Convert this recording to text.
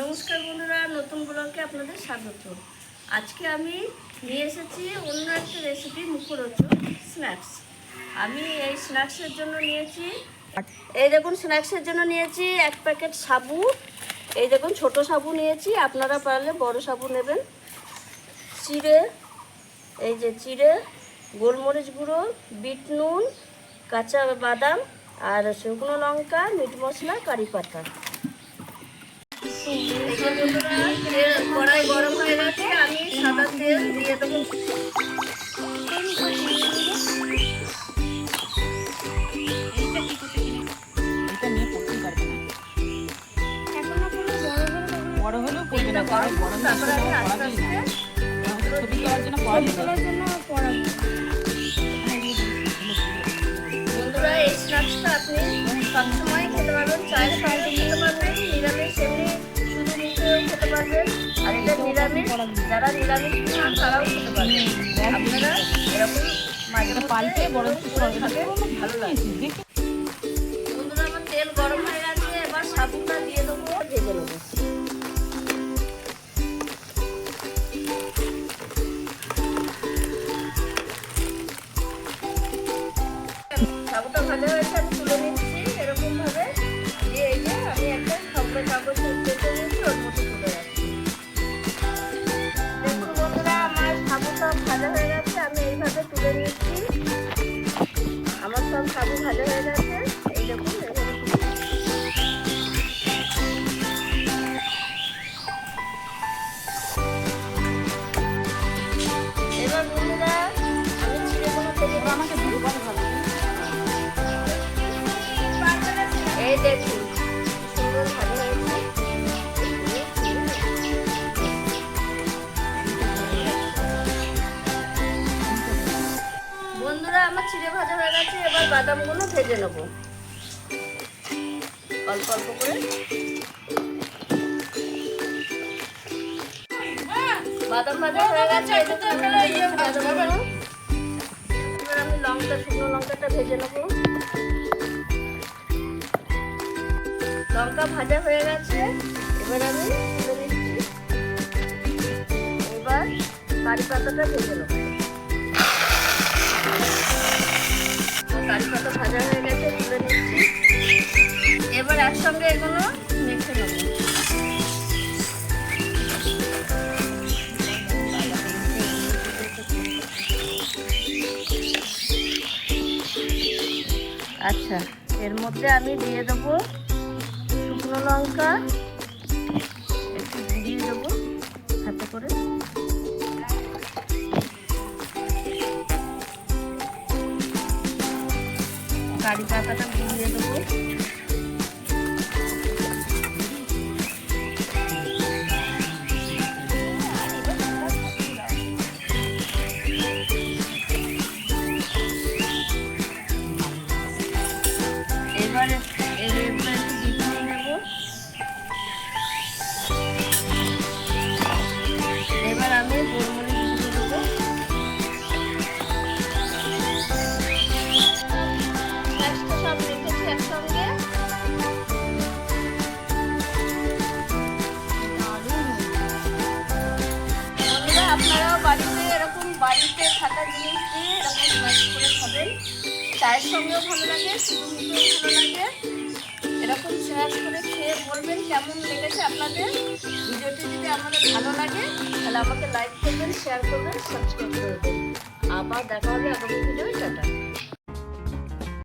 নমস্কার বন্ধুরা, নতুন ব্লগে আপনাদের স্বাগত। আজকে আমি নিয়ে এসেছি অন্য একটা রেসিপি, মুখরোচক স্ন্যাক্স। আমি এই স্ন্যাক্সের জন্য নিয়েছি, এই দেখুন স্ন্যাক্সের জন্য নিয়েছি 1 প্যাকেট সাবু। এই দেখুন ছোট সাবু নিয়েছি, আপনারা পারলে বড় সাবু নেবেন। চিড়ে, এই যে চিড়ে, গোলমরিচ গুঁড়ো, বিট নুন, কাঁচা বাদাম আর শুকনো লঙ্কা, মিট মশলা, কারি পাতা। কড়াই গরম হয়ে গেছে, আমি সাদা তেল দিয়ে দেবো। বড় হলেও পড়বে না, বড় তারপরে আমি আস্তে আস্তে ছবি তোলার জন্য পড়াবে। বন্ধুরা, এই স্ন্যাক্সটা আপনি সবসময় খেতে পারবেন, চায়ের সঙ্গে খেতে পারবেন, নিরামিষ এমনি শুধু মুখেও খেতে পারবেন। আর এটা নিরামিষ, যারা নিরামিষ খান তারাও খেতে পারবেন। আপনারা এরকম মাঝে পাল্টে বড় করে খাবেন, ভালো লাগে। বন্ধুরা, আমার তেল গরম হয়ে গেছে, এবার সাবুটা দিয়ে দেবো, ভেজে নেবো। সাবুটা ভাজা হয়েছে, আমি তুলে নিচ্ছি এরকম ভাবে দিয়ে। এই যে আমি একটা খবরের কাগজ কেটে নিচ্ছি, ওর মধ্যে তুলে রাখছি। দেখুন বন্ধুরা, আমার সাবুটা ভাজা হয়ে গেছে, আমি এইভাবে তুলে নিচ্ছি। আমার সব সাবু ভাজা হয়ে গেছে, এই দেখুন এইভাবে তুলে নিচ্ছি। এবার বন্ধুরা, আমি চিড়েগুলো থেকে আমাকে এই দেখুন সুন্দর ভাজা হয়েছে। বন্ধুরা, আমার চিড়ে ভাজা হয়ে গেছে, এবার বাদামগুলো ভেজে নেব অল্প অল্প করে। বাদাম ভাজা হয়ে গেছে, এবার আমি শুকনো লঙ্কাটা ভেজে নেবো। লঙ্কা ভাজা হয়ে গেছে, এবার আমি তুলে দিচ্ছি। এবার কারি পাতাটা ভেজে নেব। কারি পাতা ভাজা হয়ে গেছে, তুলে নিচ্ছি। এবার একসঙ্গে এগুলো মেখে নেব। আচ্ছা, এর মধ্যে আমি দিয়ে দেবো শুকনো লঙ্কা, একটু ঘুরিয়ে দেবো হাতে করে। কারি পাতাটা ঘুরিয়ে দেবো। এবারে একটু বিট নুন দেবো। এবার আমি গোলমরিচ গুঁড়ো দেবো। সব রেখেছি একসঙ্গে। আপনারাও বাড়িতে এরকম বাড়িতে থাকা জিনিস দিয়ে এরকম স্ন্যাক্স করে খাবেন। চায়ের সঙ্গেও ভালো লাগে, শুধু মুখেও ভালো লাগে। এরকম স্ন্যাক্স করে খেয়ে বলবেন কেমন লেগেছে আপনাদের। ভিডিওটি যদি আমাদের ভালো লাগে তাহলে আমাকে লাইক করবেন, শেয়ার করবেন, সাবস্ক্রাইব করবেন। আবার দেখা হবে আগামী ভিডিও। টাটা।